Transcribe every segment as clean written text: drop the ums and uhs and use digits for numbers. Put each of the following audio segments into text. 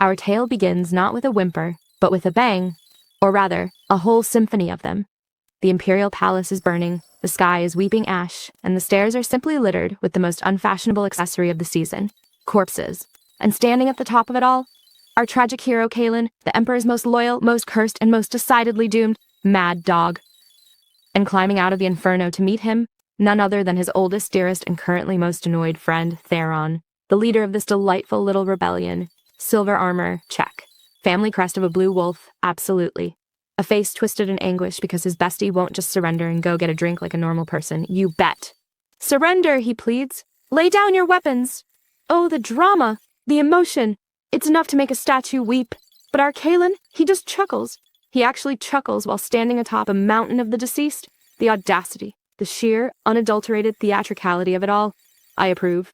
Our tale begins not with a whimper, but with a bang, or rather, a whole symphony of them. The imperial palace is burning, the sky is weeping ash, and the stairs are simply littered with the most unfashionable accessory of the season, corpses. And standing at the top of it all, our tragic hero Kaelin, the Emperor's most loyal, most cursed, and most decidedly doomed, mad dog. And climbing out of the inferno to meet him, none other than his oldest, dearest, and currently most annoyed friend, Theron, the leader of this delightful little rebellion. Silver armor, check. Family crest of a blue wolf, absolutely. A face twisted in anguish because his bestie won't just surrender and go get a drink like a normal person, you bet. Surrender, he pleads. Lay down your weapons. Oh, the drama, the emotion. It's enough to make a statue weep. But our Kaelin, he just chuckles. He actually chuckles while standing atop a mountain of the deceased. The audacity, the sheer, unadulterated theatricality of it all. I approve.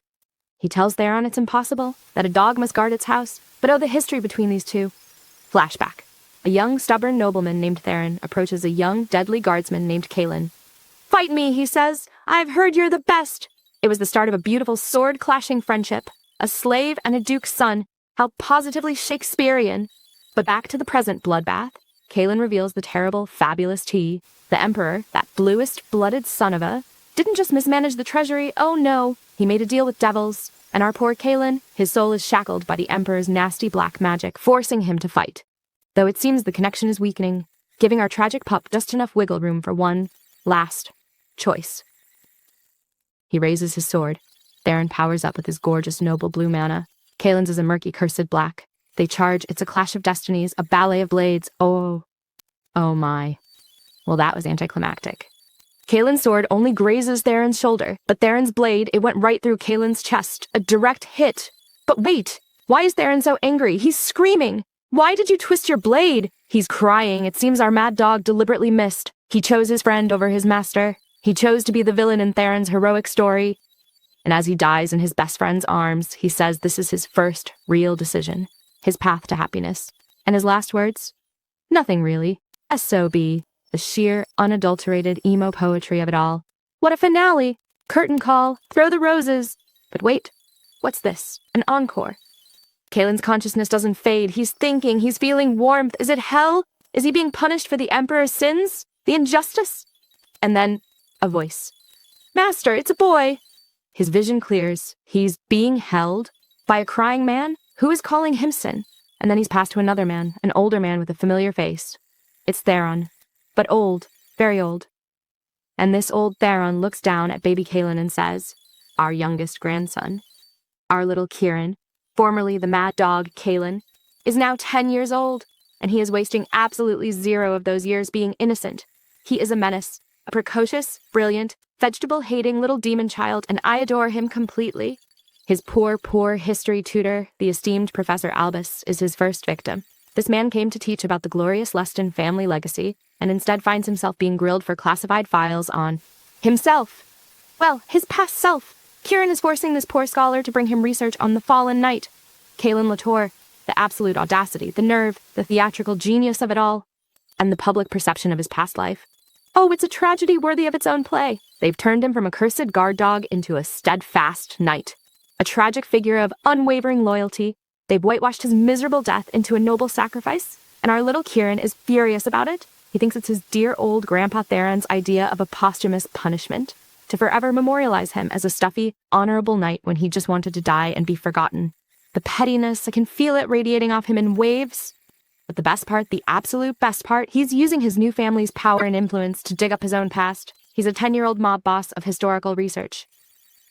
He tells Theron it's impossible, that a dog must guard its house, but oh, the history between these two. Flashback. A young, stubborn nobleman named Theron approaches a young, deadly guardsman named Kaelin. Fight me, he says. I've heard you're the best. It was the start of a beautiful sword-clashing friendship. A slave and a duke's son. How positively Shakespearean. But back to the present bloodbath. Kaelin reveals the terrible, fabulous T. The Emperor, that bluest, blooded son of a, didn't just mismanage the treasury, oh no. He made a deal with devils. And our poor Kaelin, his soul is shackled by the Emperor's nasty black magic, forcing him to fight. Though it seems the connection is weakening, giving our tragic pup just enough wiggle room for one last choice. He raises his sword. Theron powers up with his gorgeous noble blue mana. Kaelin's is a murky cursed black. They charge, it's a clash of destinies, a ballet of blades. Oh my. Well, that was anticlimactic. Kaelin's sword only grazes Theron's shoulder, but Theron's blade, it went right through Kaelin's chest. A direct hit. But wait, why is Theron so angry? He's screaming. Why did you twist your blade? He's crying. It seems our mad dog deliberately missed. He chose his friend over his master. He chose to be the villain in Theron's heroic story. And as he dies in his best friend's arms, he says this is his first real decision, his path to happiness. And his last words? Nothing really. S.O.B. The sheer, unadulterated emo poetry of it all. What a finale! Curtain call, throw the roses. But wait, what's this? An encore. Kaelin's consciousness doesn't fade. He's thinking, he's feeling warmth. Is it hell? Is he being punished for the Emperor's sins? The injustice? And then, a voice. Master, it's a boy. His vision clears. He's being held by a crying man who is calling him sin. And then he's passed to another man, an older man with a familiar face. It's Theron. But old, very old. And this old Theron looks down at baby Kaelin and says, our youngest grandson, our little Kieran, formerly the mad dog Kaelin, is now 10 years old, and he is wasting absolutely 0 of those years being innocent. He is a menace, a precocious, brilliant, vegetable-hating little demon child, and I adore him completely. His poor history tutor, the esteemed Professor Albus, is his first victim. This man came to teach about the glorious Leston family legacy, and instead finds himself being grilled for classified files on himself. Well, his past self. Kieran is forcing this poor scholar to bring him research on the fallen knight. Kaelin Latour, the absolute audacity, the nerve, the theatrical genius of it all, and the public perception of his past life. Oh, it's a tragedy worthy of its own play. They've turned him from a cursed guard dog into a steadfast knight. A tragic figure of unwavering loyalty. They've whitewashed his miserable death into a noble sacrifice, and our little Kieran is furious about it. He thinks it's his dear old Grandpa Theron's idea of a posthumous punishment, to forever memorialize him as a stuffy, honorable knight when he just wanted to die and be forgotten. The pettiness, I can feel it radiating off him in waves. But the best part, the absolute best part, he's using his new family's power and influence to dig up his own past. He's a 10-year-old mob boss of historical research.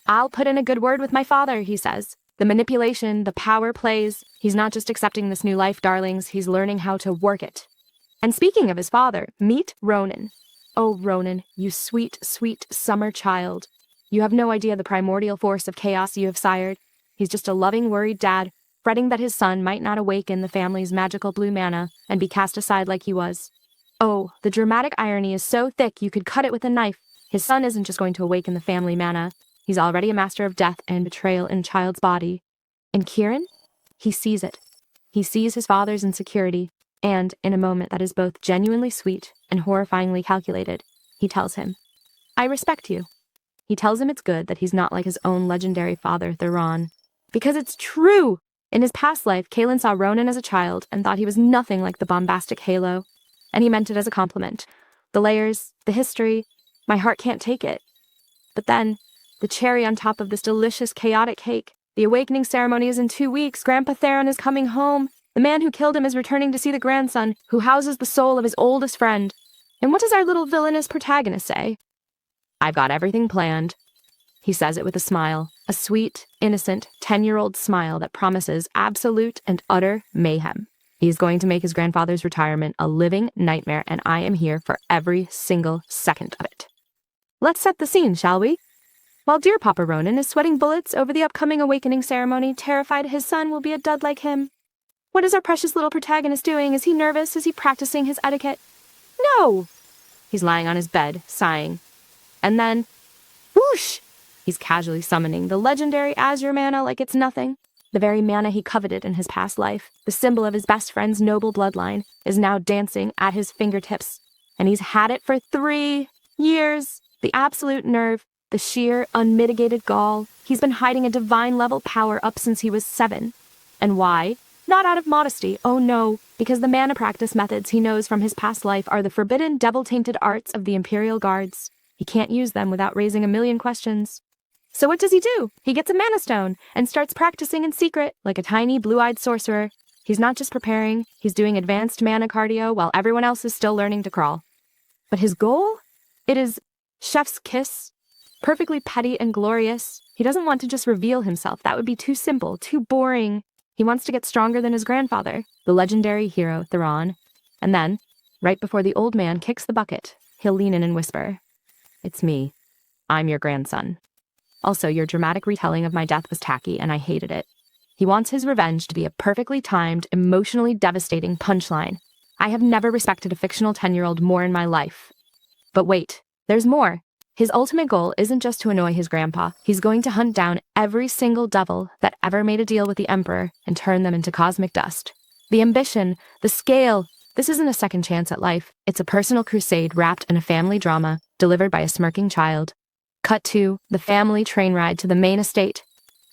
I'll put in a good word with my father, he says. The manipulation, the power plays. He's not just accepting this new life, darlings. He's learning how to work it. And speaking of his father, meet Ronan. Oh, Ronan, you sweet, sweet summer child. You have no idea the primordial force of chaos you have sired. He's just a loving, worried dad, fretting that his son might not awaken the family's magical blue mana and be cast aside like he was. Oh, the dramatic irony is so thick you could cut it with a knife. His son isn't just going to awaken the family mana. He's already a master of death and betrayal in a child's body. And Kieran? He sees it. He sees his father's insecurity, and, in a moment that is both genuinely sweet and horrifyingly calculated, he tells him, I respect you. He tells him it's good that he's not like his own legendary father, Theron. Because it's true! In his past life, Kalen saw Ronan as a child and thought he was nothing like the bombastic halo, and he meant it as a compliment. The layers, the history, my heart can't take it. But then, the cherry on top of this delicious, chaotic cake. The awakening ceremony is in 2 weeks. Grandpa Theron is coming home. The man who killed him is returning to see the grandson, who houses the soul of his oldest friend. And what does our little villainous protagonist say? "I've got everything planned." He says it with a smile, a sweet, innocent, 10-year-old smile that promises absolute and utter mayhem. He is going to make his grandfather's retirement a living nightmare, and I am here for every single second of it. Let's set the scene, shall we? While dear Papa Ronan is sweating bullets over the upcoming awakening ceremony, terrified his son will be a dud like him. What is our precious little protagonist doing? Is he nervous? Is he practicing his etiquette? No! He's lying on his bed, sighing. And then, whoosh! He's casually summoning the legendary azure mana like it's nothing. The very mana he coveted in his past life, the symbol of his best friend's noble bloodline, is now dancing at his fingertips. And he's had it for 3 years. The absolute nerve, the sheer, unmitigated gall. He's been hiding a divine-level power up since he was 7. And why? Not out of modesty, oh no, because the mana practice methods he knows from his past life are the forbidden, devil-tainted arts of the Imperial Guards. He can't use them without raising a million questions. So what does he do? He gets a mana stone and starts practicing in secret, like a tiny, blue-eyed sorcerer. He's not just preparing, he's doing advanced mana cardio while everyone else is still learning to crawl. But his goal? It is chef's kiss. Perfectly petty and glorious. He doesn't want to just reveal himself. That would be too simple, too boring. He wants to get stronger than his grandfather, the legendary hero Theron. And then, right before the old man kicks the bucket, he'll lean in and whisper, "It's me. I'm your grandson. Also, your dramatic retelling of my death was tacky, and I hated it." He wants his revenge to be a perfectly timed, emotionally devastating punchline. I have never respected a fictional 10-year-old more in my life. But wait, there's more. His ultimate goal isn't just to annoy his grandpa. He's going to hunt down every single devil that ever made a deal with the Emperor and turn them into cosmic dust. The ambition, the scale. This isn't a second chance at life. It's a personal crusade wrapped in a family drama delivered by a smirking child. Cut to the family train ride to the main estate.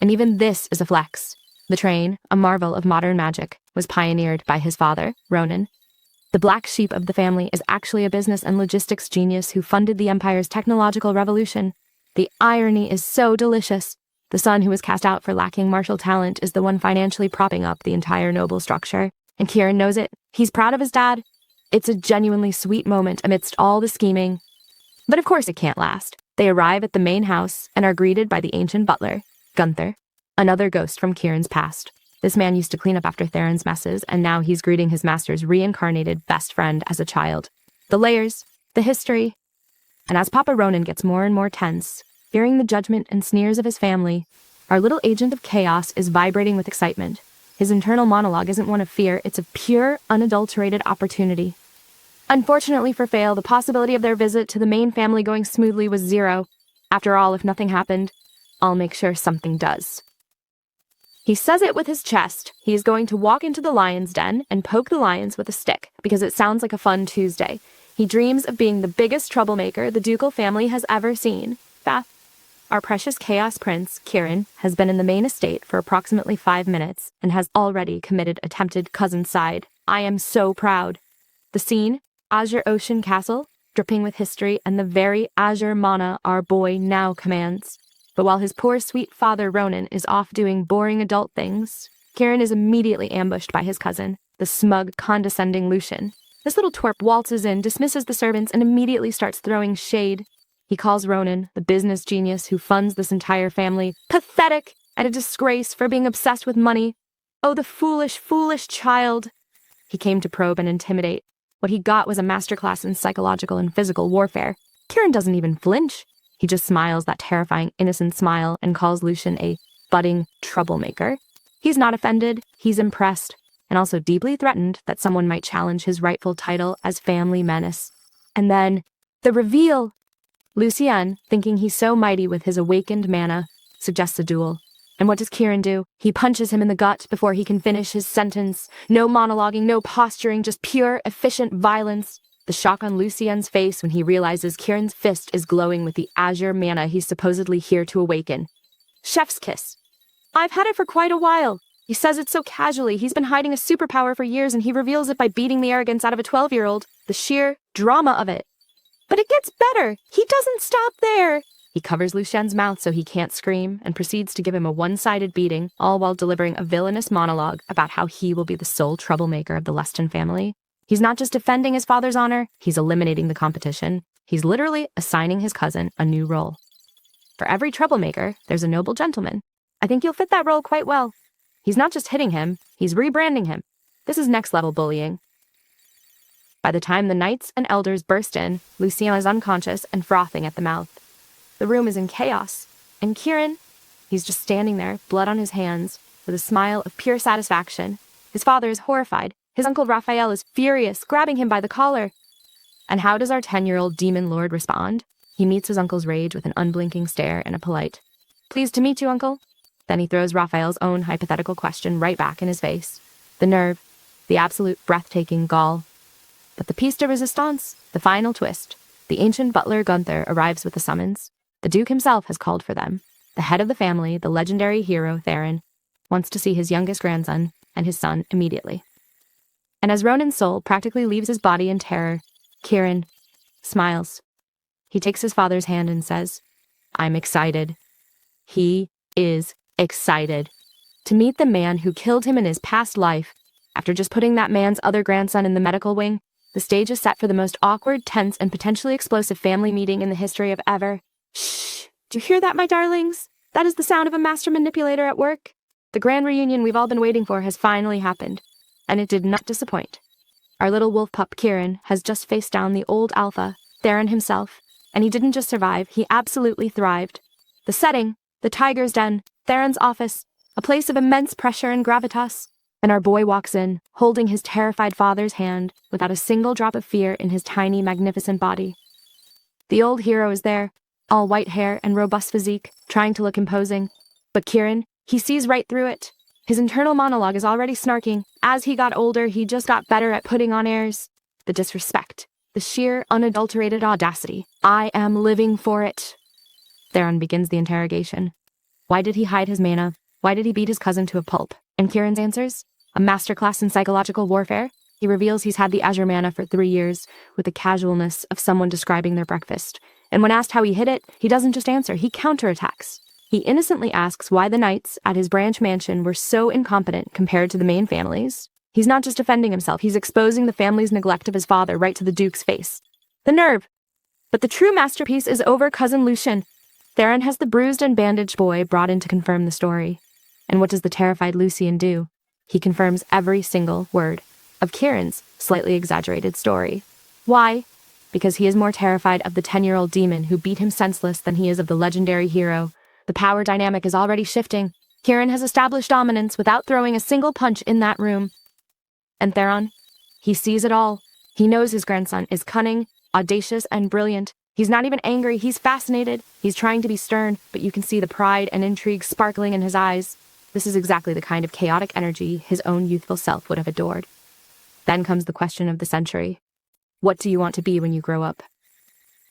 And even this is a flex. The train, a marvel of modern magic, was pioneered by his father, Ronan. The black sheep of the family is actually a business and logistics genius who funded the Empire's technological revolution. The irony is so delicious. The son who was cast out for lacking martial talent is the one financially propping up the entire noble structure. And Kieran knows it. He's proud of his dad. It's a genuinely sweet moment amidst all the scheming. But of course it can't last. They arrive at the main house and are greeted by the ancient butler, Gunther, another ghost from Kieran's past. This man used to clean up after Theron's messes, and now he's greeting his master's reincarnated best friend as a child. The layers, the history. And as Papa Ronan gets more and more tense, fearing the judgment and sneers of his family, our little agent of chaos is vibrating with excitement. His internal monologue isn't one of fear, it's of pure, unadulterated opportunity. Unfortunately for Fail, the possibility of their visit to the main family going smoothly was 0. After all, if nothing happened, I'll make sure something does. He says it with his chest. He is going to walk into the lion's den and poke the lions with a stick, because it sounds like a fun Tuesday. He dreams of being the biggest troublemaker the ducal family has ever seen. Our precious Chaos Prince, Kieran, has been in the main estate for approximately 5 minutes and has already committed attempted cousin-side. I am so proud. The scene, Azure Ocean Castle, dripping with history and the very azure mana our boy now commands. But while his poor sweet father Ronan is off doing boring adult things, Kieran is immediately ambushed by his cousin, the smug, condescending Lucian. This little twerp waltzes in, dismisses the servants, and immediately starts throwing shade. He calls Ronan, the business genius who funds this entire family, pathetic and a disgrace for being obsessed with money. Oh, the foolish, foolish child. He came to probe and intimidate. What he got was a masterclass in psychological and physical warfare. Kieran doesn't even flinch. He just smiles that terrifying, innocent smile and calls Lucian a budding troublemaker. He's not offended, he's impressed, and also deeply threatened that someone might challenge his rightful title as family menace. And then, the reveal! Lucien, thinking he's so mighty with his awakened mana, suggests a duel. And what does Kieran do? He punches him in the gut before he can finish his sentence. No monologuing, no posturing, just pure, efficient violence. The shock on Lucien's face when he realizes Kieran's fist is glowing with the azure mana he's supposedly here to awaken. Chef's kiss. I've had it for quite a while. He says it so casually. He's been hiding a superpower for years, and he reveals it by beating the arrogance out of a 12-year-old. The sheer drama of it. But it gets better. He doesn't stop there. He covers Lucien's mouth so he can't scream and proceeds to give him a one-sided beating, all while delivering a villainous monologue about how he will be the sole troublemaker of the Leston family. He's not just defending his father's honor, he's eliminating the competition. He's literally assigning his cousin a new role. For every troublemaker, there's a noble gentleman. I think you'll fit that role quite well. He's not just hitting him, he's rebranding him. This is next-level bullying. By the time the knights and elders burst in, Lucien is unconscious and frothing at the mouth. The room is in chaos, and Kieran, he's just standing there, blood on his hands, with a smile of pure satisfaction. His father is horrified. His uncle Raphael is furious, grabbing him by the collar. And how does our 10-year-old demon lord respond? He meets his uncle's rage with an unblinking stare and a polite, "Pleased to meet you, uncle." Then he throws Raphael's own hypothetical question right back in his face. The nerve, the absolute breathtaking gall. But the piece de resistance, the final twist. The ancient butler Gunther arrives with the summons. The Duke himself has called for them. The head of the family, the legendary hero Theron, wants to see his youngest grandson and his son immediately. And as Ronan's soul practically leaves his body in terror, Kieran smiles. He takes his father's hand and says, "I'm excited." He is excited to meet the man who killed him in his past life. After just putting that man's other grandson in the medical wing, the stage is set for the most awkward, tense, and potentially explosive family meeting in the history of ever. Shh! Do you hear that, my darlings? That is the sound of a master manipulator at work. The grand reunion we've all been waiting for has finally happened, and it did not disappoint. Our little wolf pup Kieran has just faced down the old alpha, Theron himself, and he didn't just survive, he absolutely thrived. The setting, the tiger's den, Theron's office, a place of immense pressure and gravitas, and our boy walks in, holding his terrified father's hand, without a single drop of fear in his tiny, magnificent body. The old hero is there, all white hair and robust physique, trying to look imposing. But Kieran, he sees right through it. His internal monologue is already snarking. As he got older, he just got better at putting on airs. The disrespect, the sheer, unadulterated audacity. I am living for it. Theron begins the interrogation. Why did he hide his mana? Why did he beat his cousin to a pulp? And Kieran's answers? A masterclass in psychological warfare? He reveals he's had the Azure mana for 3 years, with the casualness of someone describing their breakfast. And when asked how he hid it, he doesn't just answer, he counterattacks. He innocently asks why the knights at his branch mansion were so incompetent compared to the main families. He's not just defending himself, he's exposing the family's neglect of his father right to the Duke's face. The nerve! But the true masterpiece is over cousin Lucien. Theron has the bruised and bandaged boy brought in to confirm the story. And what does the terrified Lucien do? He confirms every single word of Kieran's slightly exaggerated story. Why? Because he is more terrified of the 10-year-old demon who beat him senseless than he is of the legendary hero. The power dynamic is already shifting. Kieran has established dominance without throwing a single punch in that room. And Theron? He sees it all. He knows his grandson is cunning, audacious, and brilliant. He's not even angry, he's fascinated. He's trying to be stern, but you can see the pride and intrigue sparkling in his eyes. This is exactly the kind of chaotic energy his own youthful self would have adored. Then comes the question of the century. What do you want to be when you grow up?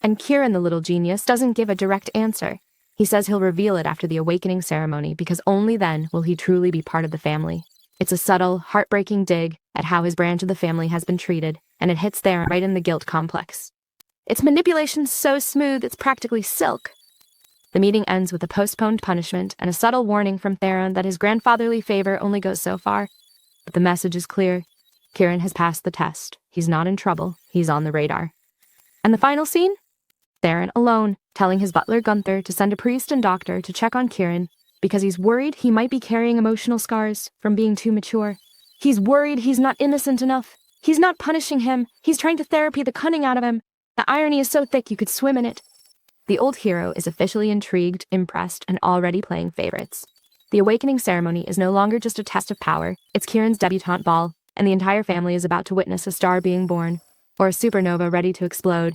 And Kieran, the little genius, doesn't give a direct answer. He says he'll reveal it after the awakening ceremony because only then will he truly be part of the family. It's a subtle, heartbreaking dig at how his branch of the family has been treated, and it hits there right in the guilt complex. Its manipulation's so smooth, it's practically silk. The meeting ends with a postponed punishment and a subtle warning from Theron that his grandfatherly favor only goes so far. But the message is clear. Kieran has passed the test. He's not in trouble. He's on the radar. And the final scene? Theron alone, telling his butler Gunther to send a priest and doctor to check on Kieran because he's worried he might be carrying emotional scars from being too mature. He's worried he's not innocent enough. He's not punishing him. He's trying to therapy the cunning out of him. The irony is so thick you could swim in it. The old hero is officially intrigued, impressed, and already playing favorites. The awakening ceremony is no longer just a test of power. It's Kieran's debutante ball, and the entire family is about to witness a star being born, or a supernova ready to explode.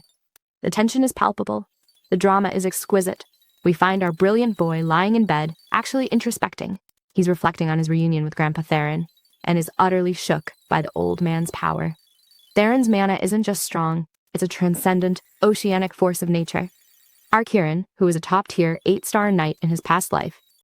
The tension is palpable. The drama is exquisite. We find our brilliant boy lying in bed, actually introspecting. He's reflecting on his reunion with Grandpa Theron, and is utterly shook by the old man's power. Theron's mana isn't just strong, it's a transcendent, oceanic force of nature. Our Kieran, who was a top-tier 8-star knight in his past life,